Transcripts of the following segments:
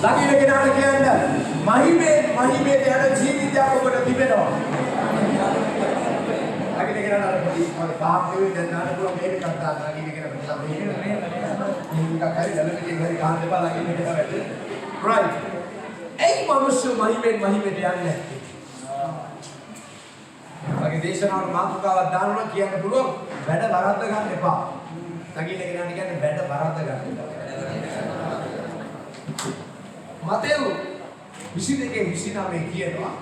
ලකින කෙනාට කියන්න මහිමේ යන ජීවිතයක් ඔබට තිබෙනවා. ලකින කෙනාට අර පොඩි පාපේ දැන් නාන පුරා මේක කතා ලකින කෙනාට මේක හරි දැලමිටින් හරි කාන් දෙපා ලකින කෙනා වැඩ. right. ඒ මනුෂ්‍ය මහිමෙට යන්නේ නැත්තේ. මගේ දේශනාවල මාතෘකාවක් දානවා කියන්න පුළුවන් වැඩ වරද්ද ගන්න එපා. ලකින කෙනාට කියන්නේ වැඩ වරද්ද ගන්න එපා. මතෙව් 22:29 කියනවා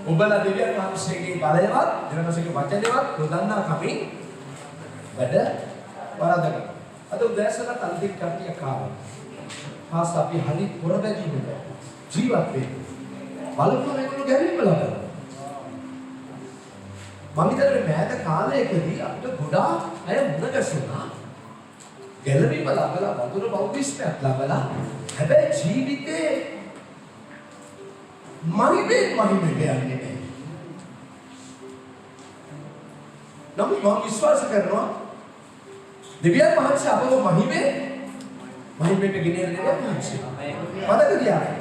ඔබලා දෙවියන් වහන්සේගේ බලයවත් දෙවියන්ගේ වචනයවත් නොදන්නා කමින් වැඩ වරදගන්න. අද උදෑසන තල්තික් කටිය කාවා. පාස් අපි හරි පොරබැදීමද ජීවත් වෙන්නේ. බලපුවම ඒගොල්ලෝ ගැරීම ලබනවා. මම හිතන්නේ මෑත කාලයකදී අපිට ගොඩාක් අය මුණ ගැසුණා. ගැලවීම ලබලා වතුර බෞද්ධිස්මයක් ලබලා හැබැයි ජීවිතේ මහිමේ යන්නේ නැහැ. නමුත් මම විශ්වාස කරනවා දෙවියන් වහන්සේ අපව මහිමේට ගෙනියන දෙවියන් වහන්සේ. මතක තියාගන්න.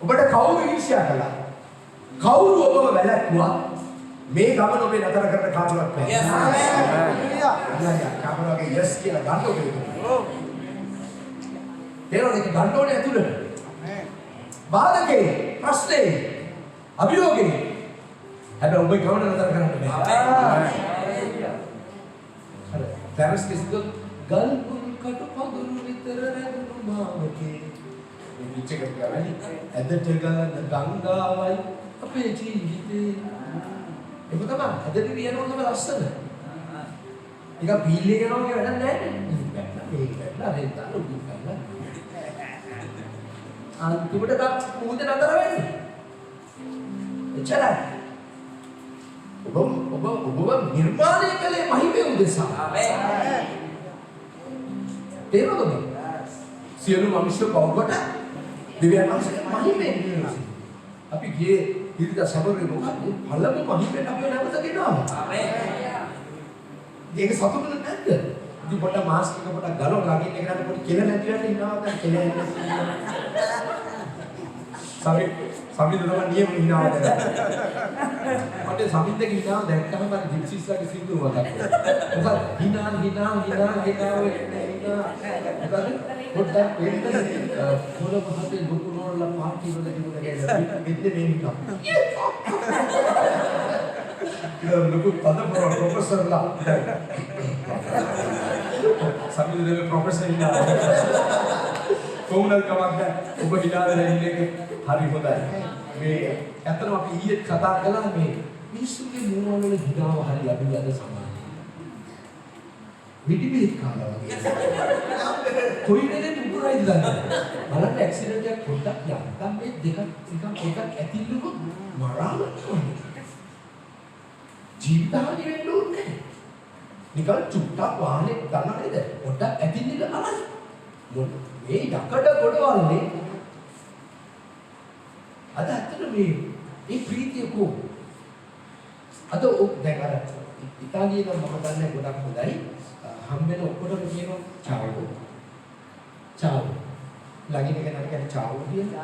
ඔබට කවුරු ඊර්ෂ්‍යා කළා? කවුරු ඔබව වැළැක්වුවා? මේ ගමන ඔබේ නතර කරන්න කාටවත් බැහැ. yes hallelujah. කාමරගේ yes කියලා ගන්න ඕනේ. ඒනොත් ගන්න ඕනේ ඇතුළට. බාධකේ ප්‍රශ්නේ අභියෝගේ හැබැයි ඔබේ ගමන නතර කරන්න බැහැ. හරි. දැරස් කිසිදු ගල්පුන් කටු පඳුරු විතර රැඳුණු මාවකේ මේ පිටක ගාවනි ඇදට ගලන ගංගාවයි අපේ ජීවිතේ ඒක තමයි ඇදට වියනොත් තමයි ලස්සන. ඒක පීල්ලේ යනවා වගේ වැඩක් නැහැ නේ. මේක වැඩලා රෙන්තන උඩින්කල්ලා. අන්තිමට මුහුද නතර වෙන්නේ. එච්චරයි. ඔබ නිර්මාණය කළේ මහිමේ උදෙසා. ආමේන්. තේරුණාද? සියලු මිනිස්සු පවකට දෙවියන් වහන්සේ මහිමේ උදෙසා. අපි ගියේ ඉරිදා සමරේ මොකක්ද? පළමු මහිමේට අපි නැවත ගෙනාවා. ආමේන්. ඒක සතුටුද නැද්ද? ඉතින් පොඩ මාස්ක් එක පොඩ ගලවලා ළඟින් එකකට පොඩි කෙල නැතිවට ඉන්නවා දැන් කෙල සමිඳ තමයි නියම හිනාව දැන්. මට සමිඳ කිනා දැක්කම මට ජිප්සිස්ලාගේ සින්දු මතක් වුණා. මොකද හිනා පොඩ්ඩක් වෙන්න පොළ පහතේ ලොකු නෝරලා පාටි වල තිබුණ ගෑන මෙන්න මේ හිනා. ලොකු පද ප්‍රොෆෙසර්ලා සමිඳ දෙවි ප්‍රොෆෙසර් ඉන්නවා. කොහොමද කවද්ද ඔබ හිනාදලා ඉන්නේ හරි හොඳයි. මේ ඇත්තටම අපි ඊයේ කතා කළා මේ මිනිස්සුගේ මූණ වල හිනාව හරි අඩුයි අද සමාජයේ. විදිබේ කාලා වගේ. කොයි වෙලේ පුපුරයිද දන්නේ. බලන්න ඇක්සිඩන්ට් එකක් පොඩ්ඩක් යන්තම් මේ දෙකක් එකක් ඇතිල්ලුකොත් මරාලක් වුණා. ජීවිතය වෙන්න ඕනේ. නිකන් චුට්ටක් වාහනේ ගන්න නේද? පොඩ්ඩක් ඇතිල්ලක අනයි. මේ යකඩ ගොඩවල්නේ අද ඇත්තට මේ ප්‍රීතිය කෝ අද දැන් අර ඉතාලියේ නම් මම දන්නේ ගොඩක් හොඳයි හම්බෙන ඔක්කොටම කියනවා චාවෝ ළඟින් කෙනාට කියන්නේ චාවෝ කියන්නේ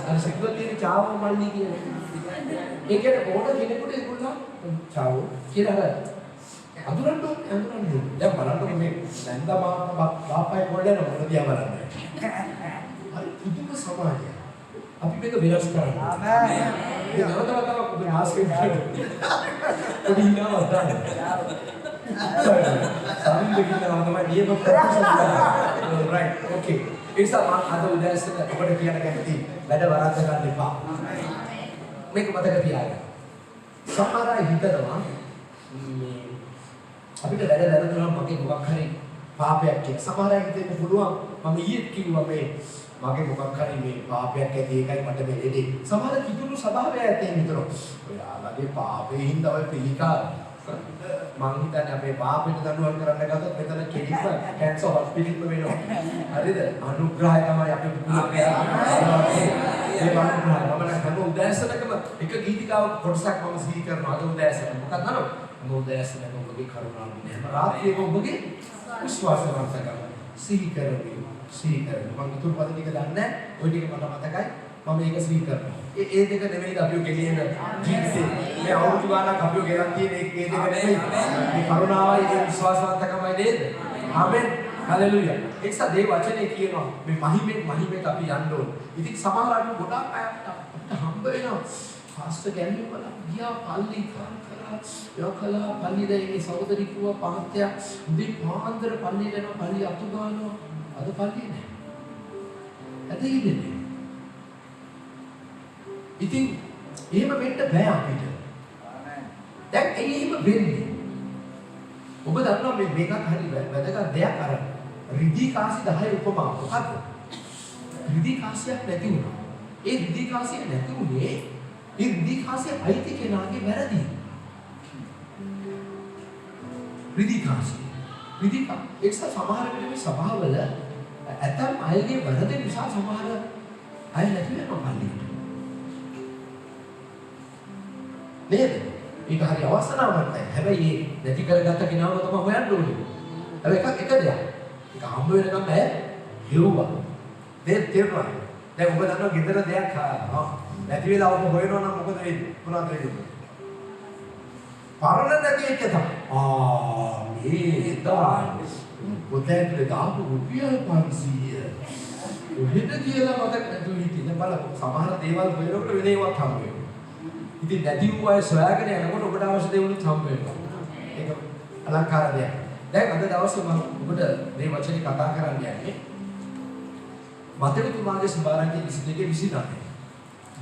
අර සිග්නල් තියෙන චාවෝ මල්ලි කියන්නේ ඒ කියන්නේ ඕන කෙනෙකුට ඒගොල්ලෝ චාවෝ කියලා අඳුරන්න ඕනේ දැන් බලන්න මේ නැන්දා බාප්පයි පොල්ලන මොන දිහා බලන්නේ හරි පුදුම සමාජයක් අපි මේක වෙනස් කරන්න ආමේන් මේ නවතවතාවක් ඔබ මාස්ක් එක පොඩි හිනාවක් දාන්න සමින්දකින්නවා තමයි නියම ප්‍රොෆෙසර් රයිට් ඕකේ ඒසම අද උදෑසන ඔබට කියන්න කැමති වැඩ වරද්ද ගන්න එපා මේක මතක තියාගන්න සමහර අය හිතනවා අපිට වැඩ දැනුණා මගේ මොකක් හරි පාපයක් කියලා. සමහර අය හිතෙන්න පුළුවන් මම ඊයේ කිව්වා මේ මගේ මොකක් හරි මේ පාපයක් ඇති එකයි මට මේ දෙන්නේ. සමහර කිතුණු ස්වභාවය ඇතේ විතරක්. ඔයාලගේ පාපේ හින්දා ඔය පිළිකා මං හිතන්නේ අපේ පාපෙට දඬුවම් කරන්න ගත්තොත් මෙතන කෙලින්ම කැන්සර් හොස්පිටල් එක වෙනවා. හරිද? අනුග්‍රහය තමයි අපේ පුදුමකේ. ඒ අනුග්‍රහය මම නම් හැම උදෑසනකම එක ගීතිකාවක් කොටසක් මම සිහි කරනවා. අද උදෑසන මොකක්ද නේද? උදෑසන ඔබගේ කරුණාව හැම රාත්‍රියක ඔබගේ විශ්වාසවන්තකම සිහි කරමින් මම තුන් පද ටික දන්නේ නැහැ. ওই ටික මට මතකයි. මම මේක සිහි කරනවා. ඒ දෙක නෙමෙයි අපිව ගෙනියන ජීවිතේ. මේ අවුරුදු ගානක් අපිව ගෙනත් තියෙන ඒ දෙක නෙමෙයි. මේ කරුණාවයි ඒ විශ්වාසවන්තකමයි නේද? ආමෙන්. හලෙලුයා. ඒකස දේ වචනේ කියනවා මේ මහිමෙන් අපි යන්න ඕන. ඉතින් සමහරවිට ගොඩාක් අයට හම්බ වෙනවා. පාස්ටර් ගැන්නේ වල ගියා පල්ලි යකලා පල්ලියේ මේ සහෝදරි කිව්වා පහත්ය උදේ පාන්දර පල්ලියට යනවා පල්ලිය අතු ගන්නවා අද පල්ලිය නෑ. අද ඉන්නේ. ඉතින් එහෙම වෙන්න බෑ අපිට. දැන් එහෙම වෙන්නේ. ඔබ දන්නවා මේකත් හරි වැදගත් දෙයක් අර රිදී කාසි 10 උපමාව. මොකද්ද? රිදී කාසියක් නැති වුණා. ඒ රිදී කාසිය නැති වුණේ ඒ රිදී කාසිය අයිති කෙනාගේ වැරදි. රිදී කාසිය. ඒක සමහර වෙලේ මේ සභාවල ඇතම් අයගේ වැරදි නිසා සමහර අය නැති වෙනවා පල්ලියට. නේද? ඒක හරි අවස්ථාවක්යි. හැබැයි මේ නැති කරගත්ත කෙනාව තමයි හොයන්න ඕනේ. හැබැයි එක දෙයක්. ඒක හම්බ වෙනකම් බෑ. හෙව්වා. තේරුණා. දැන් ඔබ දන්නවා ගෙදර දෙයක් නැති වෙලා ඔබ හොයනවා නම් මොකද වෙන්නේ? මොනවද වෙන්නේ? පරණ නැති එක තමයි. මේ දාන පොතේ දාපු රුපියල් 500. ඔහෙද කියලා මතක නැතුව හිටින්න බලන්න. සමහර දේවල් හොයනකොට වෙන ඒවාත් හම්බ වෙනවා. ඉතින් නැති වූ අය සොයාගෙන යනකොට ඔබට අවශ්‍ය දේවලුත් හම්බ වෙනවා. ඒක අලංකාර දෙයක්. දැන් අද දවසේ මම ඔබට මේ වචනේ කතා කරන්න යන්නේ මතකතුමාගේ සම්බාරන්නේ 22-29.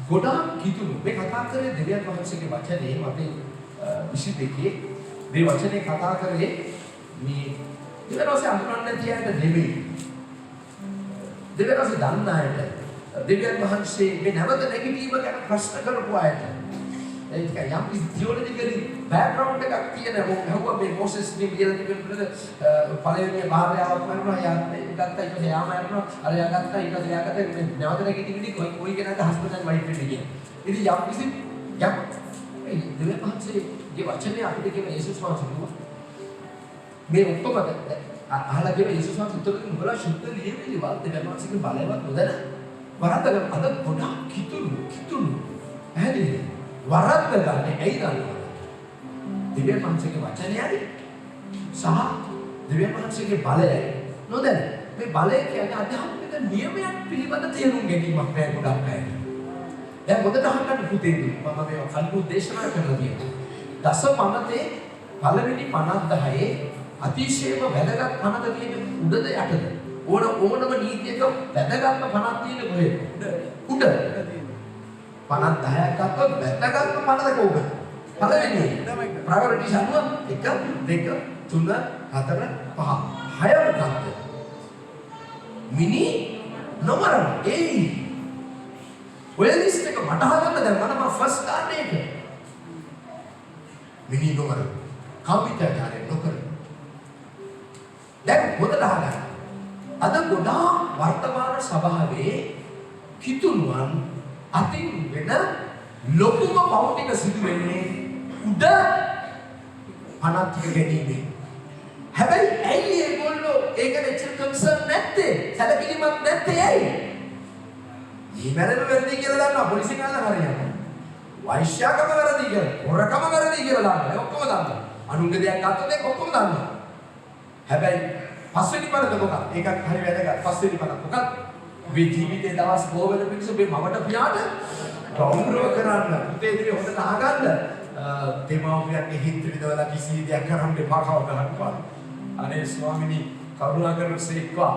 ගොඩාක් කිතුණු මේ කතා කරේ දෙවියන් වහන්සේගේ වචනේ මතේ 22 මේ වචනේ කතා කරේ මේ දෙවියන්වහන්සේ අඳුරන්නේ තියන්න නෙමෙයි. දෙවියන්වහන්සේ දන්න අයට දෙවියන් වහන්සේ මේ නැවත නැගිටීම ගැන ප්‍රශ්න කරපු අයට ඒක යම් තියොලොජිකලි බෑග්ග්‍රවුන්ඩ් එකක් තියෙන මොකක්ද මේ මොසස් මේ කියලා තිබෙන පළවෙනි භාර්යාවක් මරනවා යාත්‍රේ ගත්තා ඊට පස්සේ යාම මරනවා අර යා ගත්තා ඊට පස්සේ යා ගත්තා නැවත නැගිටින්නේ කොයි කෙනාද හස්බන්ඩ් ඇන්ඩ් වයිෆ් වෙන්නේ කියන්නේ. ඉතින් යම් කිසි දෙවියන් වහන්සේගේ වචනේ අපිට කියන යේසුස් වහන්සේ මේ ඔක්කොම අහලා කියන යේසුස් වහන්සේ උත්තර දෙන්න උඹලා ශුද්ධ ලියවිලි වාද දෙවියන් වහන්සේගේ බලවත් නොදැන වරද්දගෙන අද ගොඩාක් කිතුණු ඇහැදිලි වරද්ද ගන්න ඇයි දන්නවද? දෙවියන් වහන්සේගේ වචනයයි සහ දෙවියන් වහන්සේගේ බලයයි නොදැන මේ බලය කියන්නේ අධ්‍යාත්මික නියමයක් පිළිබඳ තේරුම් ගැනීමක් නෑ ගොඩක් අය. දැන් මොකද අහන්න පුතේදී මම මේ කල්පු දේශනා කරලා තියෙනවා. දස පනතේ පළවෙනි 50 අතිශයම වැදගත් පනත තියෙන උඩද යටද? ඕනම නීතියක වැදගත්ම පනක් තියෙන කොහෙද? උඩ. 50ක් ගත්තොත් වැදගත්ම පනතක උඩ. පළවෙනි ප්‍රයොරිටිස් අනුව 1 2 3 4 5 6 මොකක්ද? මිනි නොමරන ඒ ඔය ලිස්ට් එක මට හදන්න දැන් මම ෆස්ට් ගන්න එක. මිනි නොමරන කම්පියුටර් නොකර. දැන් හොඳට අහගන්න. අද ගොඩාක් වර්තමාන සභාවේ කිතුණුවන් අතින් වෙන ලොකුම පෞටික සිදු වෙන්නේ උඩ පනත් ටික ගැනීමෙන්. හැබැයි ඇයි ඒගොල්ලෝ ඒකට එච්චර කන්සර්න් නැත්තේ? සැලකිලිමත් නැත්තේ ඇයි? මේ මැරෙන වැරදි කියලා දන්නවා පොලිසිය ගන්න හරියනවා. වෛශ්‍යාකම වැරදි කියලා, හොරකම වැරදි කියලා දන්නවා. ඔක්කොම දන්නවා. අනුන්ගේ දෙයක් ගත්තොත් ඒක ඔක්කොම දන්නවා. හැබැයි පස්වෙනි පනත මොකක්ද? ඒකත් හරි වැදගත්. පස්වෙනි පනත මොකක්ද? මේ ජීවිතේ දවස් බොහෝ වෙන පිටු මේ මවට පියාට ගෞරව කරන්න, පුතේ දිනේ හොඳට අහගන්න. දෙමාපියන්ගේ හිත විදවලා කිසි දෙයක් කරන්න එපා කවදාවත්. අනේ ස්වාමිනී කරුණා කරනසේක්වා.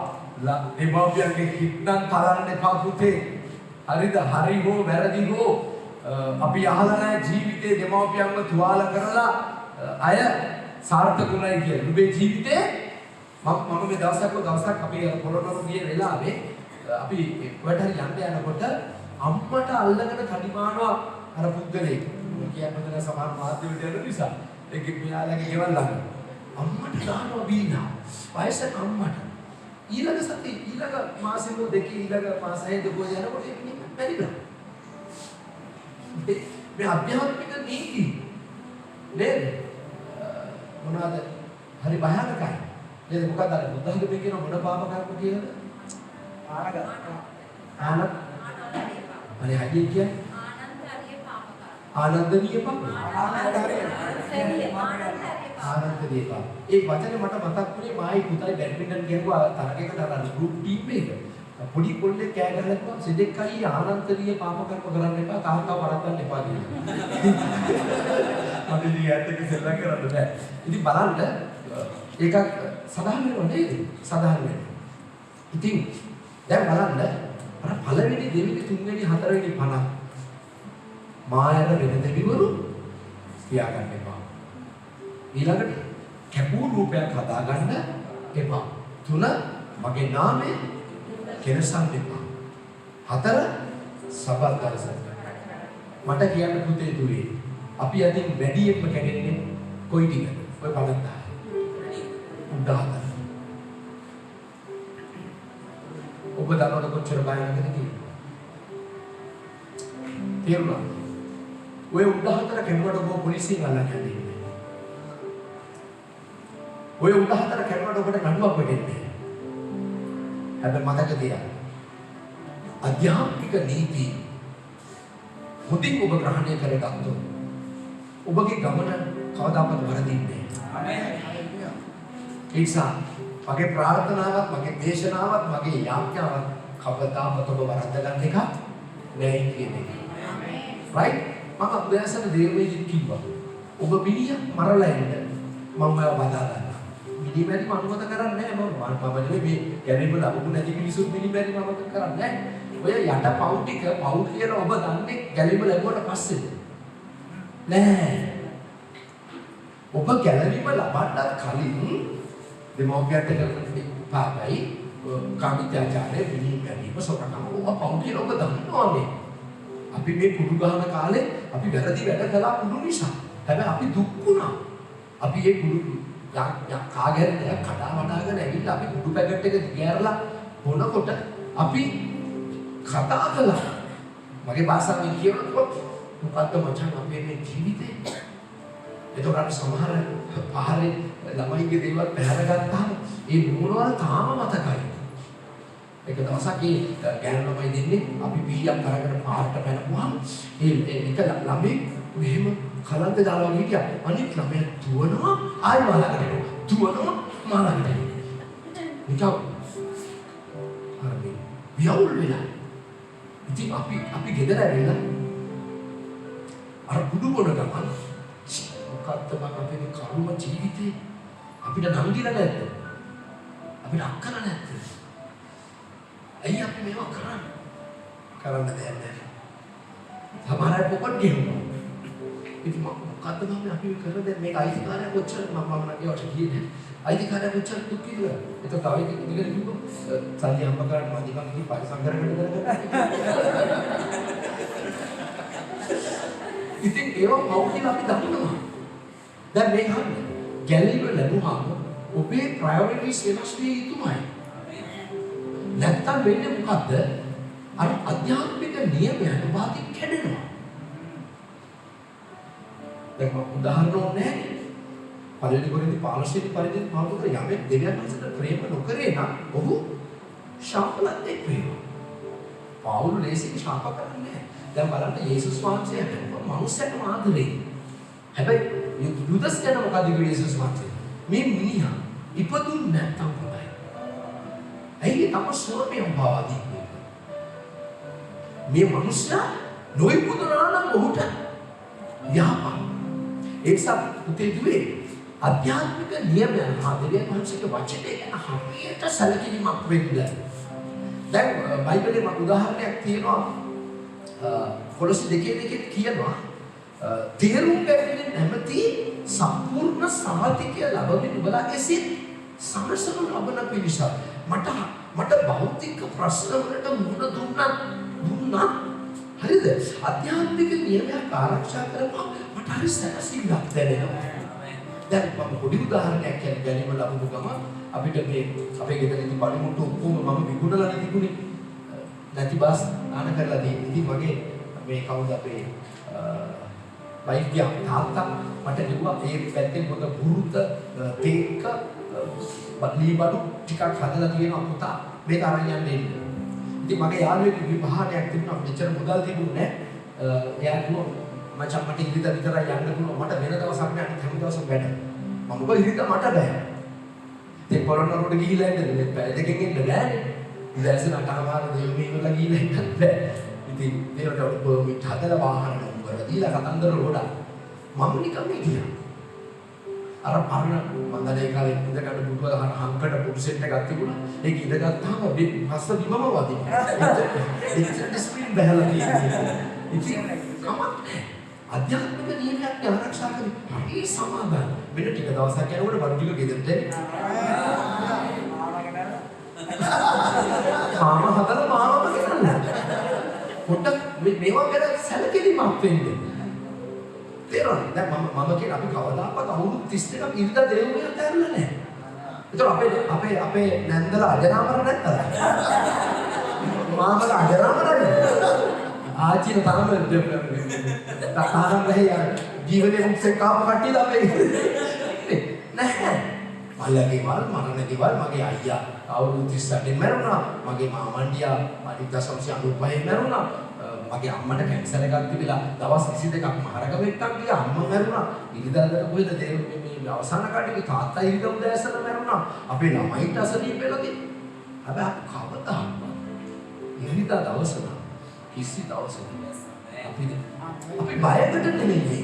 දෙමාපියන්ගේ හිත නම් තරන්න එපා පුතේ. හරිද? හරි හෝ වැරදි හෝ අපි අහලා නැහැ ජීවිතේ දෙමාපියන්ව තුවාල කරලා අය සාර්ථකුණයි කියලා. ඔබේ ජීවිතේ මම මේ දවසක් අපි කොරෝනා ගිය වෙලාවේ අපි ඔයාලට හරි යන්න යනකොට අම්මට අල්ලගෙන කඩිමානවා අර පුද්ගලෙක්. කියන්නේ සමහර මාධ්‍යවලට යන නිසා ඒක මෙයාලගේ ගෙවල් ළඟ. අම්මට දානවා බීනා. වයසක අම්මට. ඊළඟ සති ඊළඟ මාසෙක දෙකේ ඊළඟ මාසයේ දෙකෝ යනකොට ඒක මැරිලා. මේ අධ්‍යාත්මික නීති නේද? මොනවාද? හරි භයානකයි. නේද මොකක්ද අර බුද්ධ ධර්මයේ කියන මොන පාප කර්ම කියලාද? අනේ හදින් කියන්නේ ආනන්දනීය පාප. ආනන්දනීය පාප. ඒ වචනේ මට මතක් වුණේ මායි පුතයි බැඩ්මින්ටන් ගැහුවා තරගයකට අර ගෲප් ටීම් එක. පොඩි කොල්ලෙක් කෑ ගහලා කිව්වා සෙදෙක්කයි ආනන්දනීය පාප කර්ම කරන්න එපා කාර්කා වරද්දන්න එපා කියලා. අපි ඉතින් ඇත්තට සෙල්ලම් කරන්න බෑ. ඉතින් බලන්න ඒක සදාහන් වෙනව නේද? සදාහන් වෙනවා. ඉතින් දැන් බලන්න අර පළවෙනි දෙවෙනි තුන්වෙනි හතරවෙනි පණ මායර වෙන දෙවිවරු තියාගන්න එපා. ඊළඟට කැපූ රූපයක් හදාගන්න එපා. 3 මගේ නාමයෙන් කෙනසන් එපා. 4 සබත් දවසක්. මට කියන්න පුතේ දුවේ අපි අදින් වැඩියෙන්ම කැඩෙන්නේ කොයි ටිකද? ඔය 50. උදාහරණ. ඔබ දන්නවද කොච්චර බයනකද කියලා? තේරුණා? ඔය උදාහතර කෙනෙකුට ඔබ පොලිසියෙන් අල්ලන්න යන්නේ. ඔය උදාහතර කෙනෙකුට ඔබට නඩුවක් වෙන්නේ. හැබැයි මතක තියාගන්න. අධ්‍යාත්මික නීති හොඳින් ඔබ ග්‍රහණය කරගත්තොත් ඔබගේ ගමන කවදාවත් වරදින්නේ නැහැ. ඒ නිසා මගේ ප්‍රාර්ථනාවක්, මගේ දේශනාවක්, මගේ යාඥාවක් කවදාවත් ඔබ වරද්ද ගන්න එක නෑ කියන්නේ. right? මම අභ්‍යාසන දේවේදී කිව්වා. ඔබ මිනිහ මරලා ඉන්න මම ඔයාව බදා ගන්නවා. මිනිමැරි මනුමත කරන්නේ නැහැ මම නෙවෙයි මේ ගැරේම ලබපු නැති මිනිසුන් මිනිමැරි මම කරන්නේ නැහැ. ඔය යට පව් ටික පව් කියලා ඔබ දන්නේ ගැලීම ලැබුවට පස්සේ. නෑ. ඔබ ගැලීම ලබන්නත් කලින් දෙමෝපියන්ට කරන පාපයි කාමිත්‍යාචාරය මිනිමැරිම සොරකම ඔබ පව් කියලා ඔබ දන්නවනේ. අපි මේ කුඩු ගහන කාලේ අපි වැරදි වැඩ කළා කුඩු නිසා. හැබැයි අපි දුක් වුණා. අපි ඒ කුඩු කාගෙන් දෙයක් කඩා වඩාගෙන ඇවිල්ලා අපි කුඩු පැකට් එක දිගෑරලා බොනකොට අපි කතා කළා. මගේ භාෂාවෙන් කියනකොට මොකද්ද මචං අපේ මේ ජීවිතේ? එතකොට සමහර ආහාරේ ළමයිගේ දේවල් පැහැර ගත්තාම ඒ මොනවද තාම මතකයි. එක දවසක් ඒ ගෑනු ළමයි දෙන්නේ අපි පීයක් කරගෙන පාරට පැනපුවාම ඒ එක ළමයි මෙහෙම කලන්ත දාලා හිටියා. අනිත් ළමයා දුවනවා ආයි මාළකට එනවා. දුවනවා මාළකට එනවා. නිකන් අර මේ වියවුල් වෙලා. ඉතින් අපි ගෙදර ඇවිල්ලා අර බුදු බොන ගමන් මොකක්ද මම අපේ කර්ම ජීවිතේ අපිට නංගිලා නැද්ද? අපිට අක්කන නැද්ද? ඇයි අපි මේවා කරන්නේ? කරන්න දෙයක් නැහැ. සමහර අය පොකට් ගෙවනවා. ඉතින් මොකද්ද මම අපි කරන්නේ මේක අයිතිකාරය කොච්චර මම කියවට කියන්නේ අයිතිකාරය කොච්චර දුක් විඳලා. ඒක තව එක ඉතින් කිව්වොත් සල්ලි හම්බ කරන්න මදි මම ඉතින් පරිසම් කරගෙන ඉතින් ඒවා පව් කියලා අපි දන්නවා. දැන් මේ හරිය ගැලීම ලැබුවාම ඔබේ ප්‍රයොරිටිස් වෙනස් වෙයි යුතුමයි. නැත්තම් වෙන්නේ මොකද්ද? අර අධ්‍යාත්මික නියමයන් වාදී කැඩෙනවා. දැන් මම උදාහරණ ඕනේ පළවෙනි කොරින්ති 15 වෙනි පරිදි මාතෘක යමෙක් දෙවියන් වහන්සේට ප්‍රේම නොකරේ නම් ඔහු ශාපලත් එක්ක වෙනවා. පවුල් ලේසියෙන් ශාප කරන්නේ නැහැ. දැන් බලන්න යේසුස් වහන්සේ මනුස්සයට ආදරේ. හැබැයි යුදස් ගැන මොකද කිව්වේ යේසුස් වහන්සේ? මේ මිනිහා ඉපදුන්නේ නැත්තම් හොඳයි. ඇයි තම ස්වභාවයෙන් බවදී? මේ මනුස්සයා නොයිපදුනා නම් ඔහුට යහපත්. ඒකසත් පුතේ දුවේ අධ්‍යාත්මික නියමයන් හදරිය මනසට වචනේ ගැන හරියට සැලකිලිමත් වෙන්න. දැන් බයිබලයේ මම උදාහරණයක් තියෙනවා කොලොසි 2:1 කියනවා තේරුම් ගැනීම නැමැති සම්පූර්ණ සමතිකය ලැබෙන්න ඔබලාගේ සිත් සමසනු ලබන පිණිස මට භෞතික ප්‍රශ්න වලට මුහුණ දුන්නා හරිද අධ්‍යාත්මික නියමයක් ආරක්ෂා කරපුවා මට හරි සැනසීමක් දැනෙනවා. දැන් මම පොඩි උදාහරණයක් කියන්නේ ගැනීම ලැබුණු ගම අපිට මේ අපේ ගෙදර ඉන්න පරිමුට්ටු ඔක්කොම මම විකුණලා තිබුණේ නැති බස් දාන කරලා තියෙන්නේ. ඉතින් මගේ මේ කවුද අපේ වෛද්‍ය තාත්තා මට කිව්වා මේ පැත්තේ පොත බුරුත තේක ලී බඩු ටිකක් හදලා තියෙනවා පුතා මේක අරන් යන්න එන්න. ඉතින් මගේ යාළුවෙක් විවාහයක් තිබුණා මෙච්චර මුදල් තිබුණේ නැහැ. එයා කිව්වා මචං මට ඉරිදා විතරයි යන්න පුළුවන් මට වෙන දවසක් නෑ අනිත් හැම දවසම වැඩ. මම කිව්වා ඉරිදා මට බෑ. ඉතින් පොළොන්නරුවට ගිහිල්ලා ඉන්න මේ පැය දෙකකින් එන්න බෑනේ. ඉතින් අටමාර දෙවි මේවලා ගිහිල්ලා ඉන්නත් බෑ. ඉතින් ඒකට පර්මිට් හදලා වාහන නම්බර දීලා කතන්දර රෝඩා මම නිකන් ගියා. අර පරණ මම දැන් ඒ කාලේ ඉඳගන්න බුදුවල හංකට පුඩු සෙට් එකක් තිබුණා. ඒක ඉඳගත්තාම පස්ස බිමම වදිනවා. ඒක ඩිස්ප්ලින් බහලා තියෙනවා. ඉතින් කමක් අධ්‍යාත්මික නියමයක් ආරක්ෂා කරේ. ඒ සමාදාන වෙන ටික දවසක් යනකොට බඩු ටික ගෙදරට මාම හතර මාමම ගෙනල්ලා. පොඩ්ඩක් මේවා ගැන සැලකිලිමත් වෙන්න. තේරෙනවද? දැන් මම කියන අපි කවදාකවත් අවුරුදු 32ක් ඉරිදා දෙවුනේ අතහැරලා නැහැ. ඒතකොට අපේ නැන්දලා අජරාමර නැත්තද? මාමලා අජරාමර නැද්ද? ආචින තරම තාරම් ගහේ ජීවනයේ මුක්සේ කාම කට්ටියද අපේ නැහැ. මල්ලගේ වල් මරණේවල් මගේ අයියා අවුරුදු 38 මැරුණා. මගේ මාමණ්ඩියා 1995 මැරුණා. මගේ අම්මට කැන්සර් එකක් තිබිලා දවස් 22ක් මහරග වෙට්ටක් ගියා. අම්මා මැරුණා. ඉරිදාදට කොහෙද මේ අවසාන කටේ තාත්තා ඉරිදා උදෑසන මැරුණා. අපේ ළමයිට අසනීප වෙලා තියෙනවා. හැබැයි කවදාවත් ඉරිදා දවස කිසි දවසක අපි බයකට නෙමෙයි.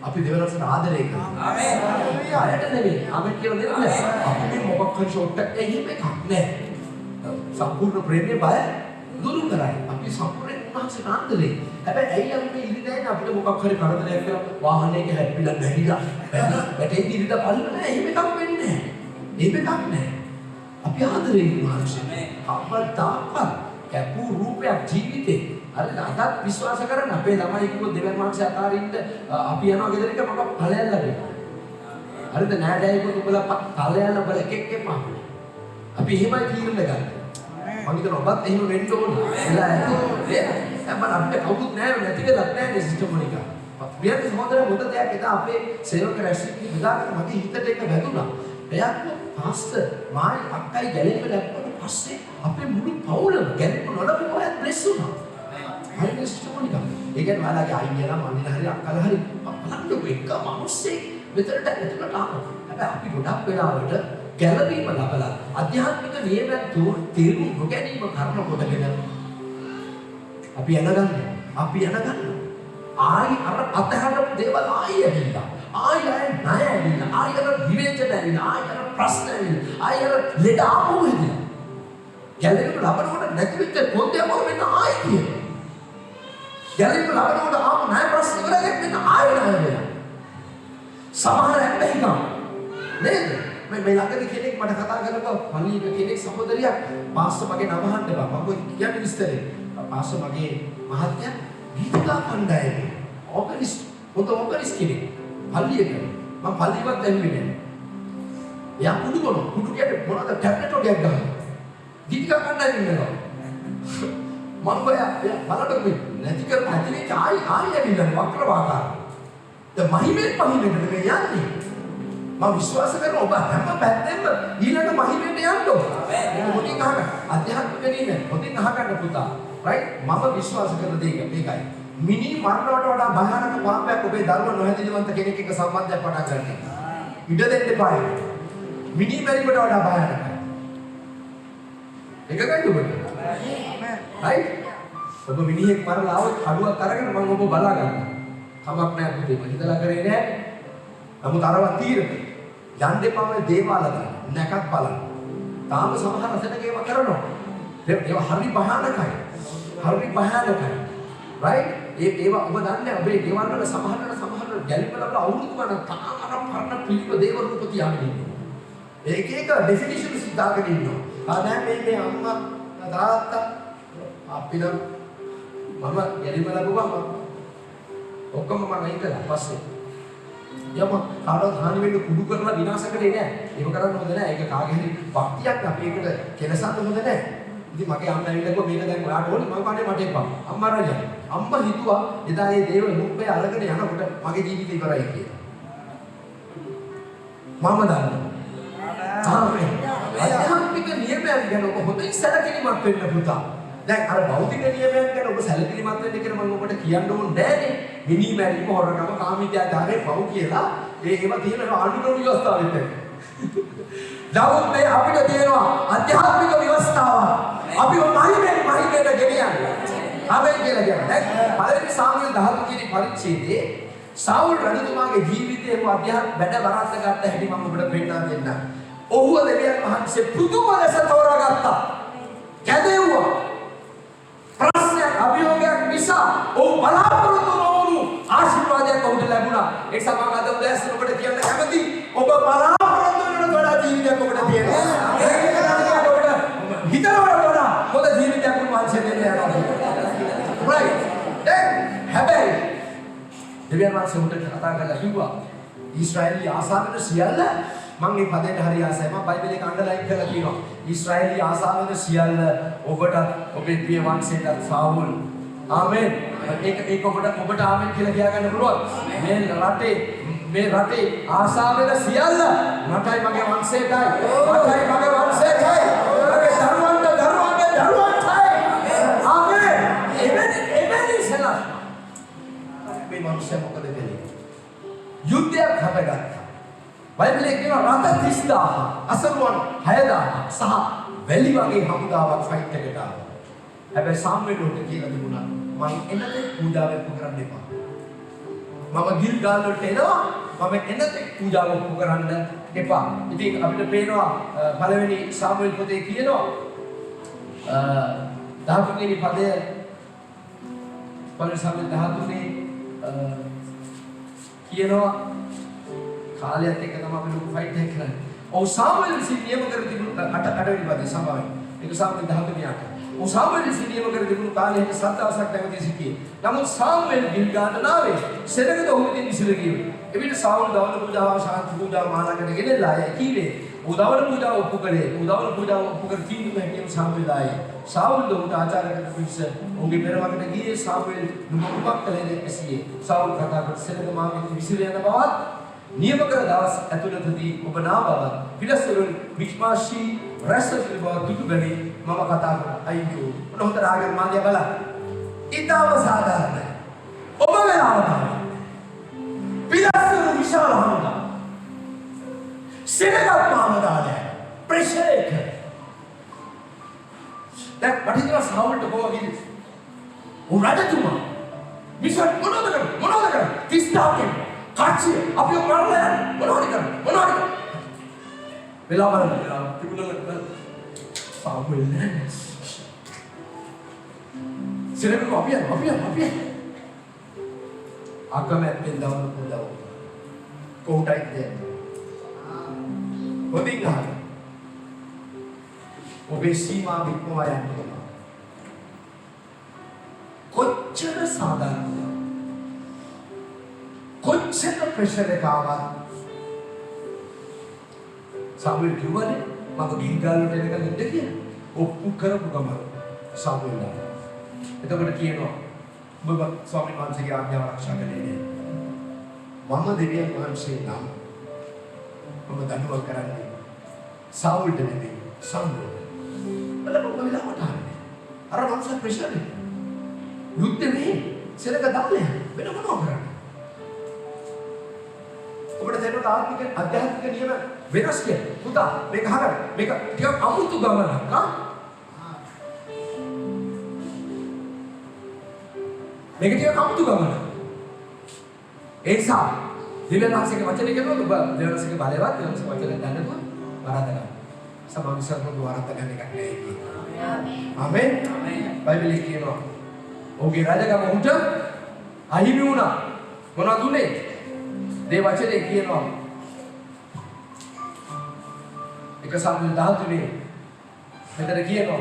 අපි දෙවරකට ආදරය කරනවා. ආමේන්. ආයට නෙමෙයි. ආමේන් කියලා දෙන්නේ. අපි මොකක් හරි ෂොට් එකක් එකක් නෑ. සම්පූර්ණ ප්‍රේමයේ බය දුරු කරයි. අපි සම්පූර්ණ උන්වහන්සේට ආන්දරේ. හැබැයි ඇයි අපි මේ ඉරිදාගෙන අපිට මොකක් හරි කරදරයක් කරලා වාහනයක හැප්පිලා නැහිලා. වැටේ ඉරිදා බලන්න නෑ. එහෙම එකක් වෙන්නේ නෑ. එහෙම එකක් නෑ. අපි ආදරේ උන්වහන්සේ. අපදාපත් කැපූ රූපයක් ජීවිතේ හරිද? අදත් විශ්වාස කරන්න අපේ ළමයි කිව්වොත් දෙවියන් වහන්සේ අතාරින්න අපි යනවා ගෙදරට මම ඵලයල්ලා දෙනවා. හරිද? නෑදෑයෙකුට උඹලා ඵලයල්ලා බල එකෙක් එපා. අපි එහෙමයි තීරණය ගන්න. මම හිතනවා ඔබත් එහෙම වෙන්න ඕනේ. එලා ඇති. හැබැයි අපිට කවුරුත් නෑ නැති වෙලක් නෑ මේ සිස්ටම් එක. අපිට සමහර මොකද දෙයක් එදා අපේ සේවක රැස්වීම විදාකට මගේ හිතට එක වැදුනා. එයා කිව්වා පාස්ටර් මායි අක්කයි ගැලෙන්න දැක්කොත් පස්සේ අපේ මුළු පවුලම ගැලෙන්න නොලබු කොහෙත් බ්ලෙස් වුණා. හරි සිස්ටම් එක. ඒ කියන්නේ මාලාගේ අයියලා මන්දිර හරි අක්කලා හරි බලන්නකො එක මිනිස්සෙක් මෙතනට ඇතුළට ආවා. හැබැයි අපි ගොඩක් වෙලාවට ගැළවීම ලබලා අධ්‍යාත්මික නියමයන් තේරුම් නොගැනීම කරන කොටගෙන අපි යනගන්න ආයි අර අතහැරපු දේවල් ආයි ඇවිල්ලා ආයි ණය ඇවිල්ලා ආයි අර විවේචන ඇවිල්ලා ආයි අර ප්‍රශ්න ඇවිල්ලා ආයි අර ලෙඩ ආපහු එදිලා ගැළවීම ලබනකොට නැති වෙච්ච පොතේම වෙන ආයි කියන්නේ ගැළවීම ලබනකොට ආපහු ණය ප්‍රශ්න ඉවරගෙන වෙන ආයි ණය වෙනවා සමහර හැබැයි නේද මේ ළඟදී කෙනෙක් මට කතා කරලා පල්ලියක කෙනෙක් සහෝදරියක් පාස්ටර් මගේ නම අහන්න බා මම කියන්නේ විස්තරේ පාස්ටර් මගේ මහත්තයා ගීතිකා කණ්ඩායමේ ඕගනිස්ට් කෙනෙක් පල්ලියක මම පල්ලියවත් ඇහුවේ නෑ එයා කුඩු කියන්නේ මොනවද ටැබ්ලට් වගේක් ගහනවා ගීතිකා කණ්ඩායමේ ඉන්නවා මම බලන්න මේ නැති වෙච්ච ආයි ඇවිල්ලා වක්‍ර වාකාර ද මහිමෙන් මේ යන්නේ මම විශ්වාස කරනවා ඔබ හැම පැත්තෙම ඊළඟ මහිමෙට යන්න ඕන. ඒක මොකකින් අහගන්න. අධ්‍යාත්මික නෙමෙයි. මොකකින් අහගන්න පුතා. රයිට්? මම විශ්වාස කරන දේ මේකයි. මිනි මරණයට වඩා භයානක පාපයක් ඔබේ ධර්ම නොහැදිලිවන්ත කෙනෙක් එක්ක සම්බන්ධයක් පටන් ගන්න. ඉඩ දෙන්න එපා. මිනි මැරීමට වඩා භයානකයි. ඒක ගන්න ඔබට. රයිට්? ඔබ මිනිහෙක් මරලා આવොත් කඩුවක් අරගෙන මම ඔබ බලා ගන්නවා. කමක් නැහැ පුතේ. මම හිතලා කරේ නෑ. නමුත් අරවා තීරණය යන්න එපා මේ දේවාල ගන්න නැකත් බලන්න. තාම සමහර සෙනගේම කරනවා. ඒවා හරි භයානකයි. රයිට්? ඒවා ඔබ දන්නේ ඔබේ දේවාල වල සමහර ගැලිපලවල අවුරුදු ගණන් තාම අර පරණ පිළිප දේව රූප තියාගෙන ඉන්නවා. ඒක ඩෙෆිනිෂන් සිතාගෙන ඉන්නවා. දැන් මේ අම්මා තාත්තා අපිට මම ගැලිපල ගුවම ඔක්කොම මම අයින් කළා පස්සේ යම කාටවත් හානි වෙන්න කුඩු කරලා විනාශ කරේ නෑ. ඒක කරන්න හොඳ නෑ. ඒක කාගේ හරි භක්තියක් අපි ඒකට කෙලසන්න හොඳ නෑ. ඉතින් මගේ අම්මා ඇවිල්ලා කිව්වා මේක දැන් ඔයාට ඕනේ මම කන්නේ මට එපා. අම්මා රජා. අම්මා හිතුවා එදා මේ දේව රූපය අරගෙන යනකොට මගේ ජීවිතේ ඉවරයි කියලා. මම දන්නවා. ආමේන්. ආධ්‍යාත්මික නියමයන් ගැන ඔබ හොඳින් සැලකිලිමත් වෙන්න පුතා. දැන් අර භෞතික නියමයන් ගැන ඔබ සැලකිලිමත් වෙන්න කියලා මම ඔබට කියන්න ඕනේ නෑනේ. මිනි මැරීම හොරකම කාමීත්‍යාචාරය පව් කියලා ඒවා තියෙන ආණ්ඩුක්‍රම ව්‍යවස්ථාවෙත් එක්ක. නමුත් මේ අපිට තියෙනවා අධ්‍යාත්මික ව්‍යවස්ථාවක්. අපිව මහිමෙන් ගෙනියන්නේ. ආමේන් කියලා කියනවා. දැන් පළවෙනි සාමුවෙල් 13 කියන පරිච්ඡේදයේ සාවුල් රජතුමාගේ ජීවිතයේ අධ්‍යාත්ම වැඩ වරද්ද ගත්ත හැටි මම ඔබට පෙන්නන්න දෙන්නම්. ඔහුව දෙවියන් වහන්සේ පුදුම ලෙස තෝරාගත්තා. කැදෙව්වා. ප්‍රශ්නයක් අභියෝගයක් නිසා ඔහු බලාපොරොත්තු නොවුණු ආශිර්වාදයක් ඔහුට ලැබුණා. ඒ නිසා මම අද උදෑසන ඔබට කියන්න කැමතියි. ඔබ බලාපොරොත්තු වෙන වඩා ජීවිතයක් ඔබට තියෙනවා. ඒක නිසා ඔබට හිතනවට වඩා හොඳ ජීවිතයක් උන්වහන්සේ දෙන්න යනවා. right. දැන් හැබැයි දෙවියන් වහන්සේ උන්ට කතා කරලා කිව්වා ඊශ්‍රායලී ආසාවෙන සියල්ල මම මේ පදයට හරි ආසයි. මම බයිබලේ අන්ඩර්ලයින් කරලා තියෙනවා. ඊශ්‍රායලී ආසාවෙන සියල්ල ඔබට ඔබේ ප්‍රිය වංශයට සාවුල්. ආමේන්. ඒක ඔබට ආමේන් කියලා කියා ගන්න පුළුවන්. මේ රටේ ආසාවෙන සියල්ල මටයි මගේ වංශයටයි. මටයි මගේ වංශයටයි. මගේ දරුවන්ටයි. ආමේන්. එමෙනි සලා. මේ වංශය මොකද වෙන්නේ? යුද්ධයක් හටගත්තා. බයිබලයේ කියනවා රත 30000 අසරුවන් 6000 සහ වැලි වගේ හමුදාවක් ෆයිට් එකට ආවා. හැබැයි සාමුවෙල්ට කියලා තිබුණා මම එනතේ පූජාව කරන්න එපා. මම ගිල්ගාල් වලට එනවා මම එනතේ පූජාව කරන්න එපා. ඉතින් අපිට පේනවා පළවෙනි සාමුවෙල් පොතේ කියනවා 13 වෙනි පදය පළවෙනි සාමුවෙල් 13 කියනවා කාලයත් එක්ක තමයි අපි ලොකු ෆයිට් එකක් කරන්නේ. ඔව් සාමුවෙල් විසින් නියම කර තිබුණු අටවෙනි පදේ සමාවෙන්. ඒක සාමුවෙල් 13 ඔව් සාමුවෙල් විසින් නියම කර තිබුණු කාලේ සත්‍යවසක් නැවතී සිටියේ. නමුත් සාමුවෙල් ගිල්ගාලට නාවේ සෙනගද ඔහුගෙන් විසිර ගියේ. එවිට සාමුවෙල් දවන පූජාව ශාන්ති පූජාව මානකට ගෙනෙලා ආයේ කීවේ. උදවන පූජාව ඔප්පු කරේ. උදවන පූජාව ඔප්පු කර තීන්දුව හැටියට සාමුවෙල් ආයේ. සාමුවෙල් උන්ට ආචාර්යකට පිස්ස ඔහුගේ පෙරවකට ගියේ සාමුවෙල් නුඹක් කලේ එසියේ. සාමුල් කතා කර සෙනග මාගෙන් විසිර යන බවත් නියම කර දවස් ඇතුළතදී ඔබ නා බව පිළිසුරුන් මික්මාෂී රැස්වල බව දුටුගනි මම කතා කරා අයියෝ මොන හොඳ රාගයක් මාදියා බලන්න ඊටම සාධාරණයි ඔබ වෙලාවට පිළිසුරු විශාල හමුදා සෙනගත් මාමදාලය ප්‍රෙෂර් එක දැන් වටිනා සාවුල්ට කොහොමද රජතුමා මිෂන් මොනවද කරන්නේ 30000 කාච්චිය අපි මරලා යන්නේ මොනවද කරන්නේ වෙලා බලන්න තිබුණා සාමුවෙල් නෑ සෙනග අපි අකමැත්තෙන් දවන පුදව කොහොටයි දෙන්නේ හොඳින් ගහන්න ඔබේ සීමා වික්මවා යන්න කොච්චර සාධාරණද කොච්චර ප්‍රෙෂර් එක ආවත් සාමුවෙල් කිව්වනේ මම ගිල්ගාල් වලට එනකන් ඉන්න කියලා. ඔප්පු කරපු ගම සාමුවෙල් ලා. එතකොට කියනවා ඔබ ස්වාමීන් වහන්සේගේ ආඥාව ආරක්ෂා කළේ නෑ. මම දෙවියන් වහන්සේ නම් මම දඬුවම් කරන්නේ සාමුවෙල්ට නෙමෙයි සාමුවෙල්. බලන්න වෙලාවට ආන්නේ. අර මනුස්ස ප්‍රෙෂර් එක. යුද්ධේ මේ සෙනග දාලා වෙන මොනවා කරන්නේ? ඔබට තේරෙනවා ආත්මික අධ්‍යාත්මික නියම වෙනස් කියලා. පුතා මේක අහගන්න. මේක ටිකක් අමුතු ගමනක් මේක ටිකක් අමුතු ගමනක්. ඒ නිසා දෙවියන්වහන්සේගේ වචනේ කියනවා ඔබ දෙවියන්වහන්සේගේ බලවත් දෙවියන්වහන්සේ වචනේ දන්නකොට වරද්ද ගන්න. සමාවිසර්ම වරද්ද ගන්න එකක් නෙවෙයි. ආමේන්. බයිබලයේ කියනවා ඔහුගේ රජකම උට අහිමි වුණා. මොනවද උනේ? දේ වචනේ කියනවා එක සම්මුල 13 මෙතන කියනවා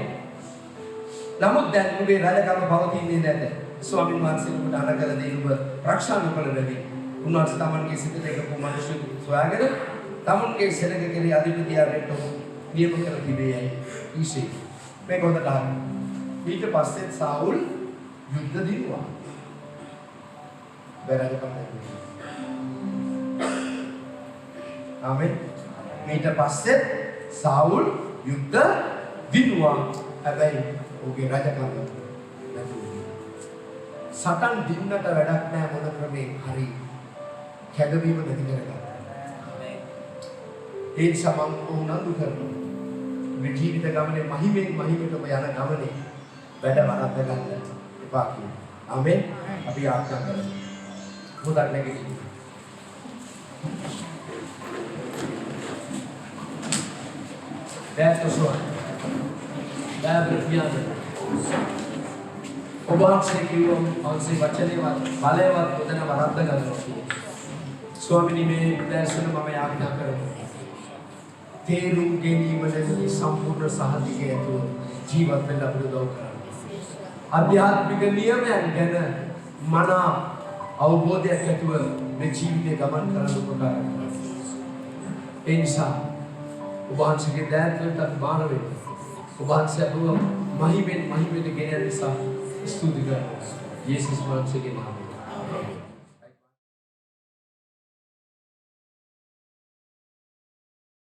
නමුත් දැන් ඔබේ රජකම පවතින්නේ නැත ස්වාමීන් වහන්සේ ඔබට අනකල දේ ඔබ රක්ෂා නොකළ බැරි උන්වහන්සේ තමන්ගේ සිතට එකපු මිනිස්සු සොයාගෙන තමන්ගේ සෙනග කෙරෙහි අධිපතියාට නියම කර තිබේ ඊසේ මේක හොඳට අහන්න ඊට පස්සේ සාවුල් යුද්ධ දිනුවා බැරකම ආමෙන් ඊට පස්සේ සාවුල් යුද්ධ දිනුවා. හැබැයි ඔහුගේ රජකම නැතුව. සටන් දින්නට වැඩක් නැහැ මොන ක්‍රමයෙන් හරි කැදවීම නැති කරගන්න. ඒ නිසා මම උනන්දු කරනවා. මේ ජීවිත ගමනේ මහිමෙන් මහිමටම යන ගමනේ වැඩ වරද්ද ගන්න එපා කියලා. ආමෙන්. අපි ආඥා කරමු. හොඳට නැගිටින්න. Bertosoan. Berbian. ඔබවහන්සේ කිව්වොත් වහන්සේ වචනේවත් බලයවත් උදන වරද්ද ගන්නවා. ස්වාමිනී මේ දැසුන මම යාඥා කරනවා. තේරුම් ගැනීමේ සම්පූර්ණ සහතිකය ඇතුව ජීවත් වෙන්න අපිට උදව් කරන්න. ආධ්‍යාත්මික නියමයන් ගැන මන අවබෝධයක් ඇතුව මේ ජීවිතේ ගමන් කරන්න උපකාර කරනවා. ඒ නිසා ඔබ වහන්සේගේ දෑත් අපි බාර වෙන්න. ඔබ වහන්සේ අපව මහිමෙන් මහිමෙට ගෙන යන නිසා ස්තුති කරනවා. යේසුස් වහන්සේගේ නාමයෙන්.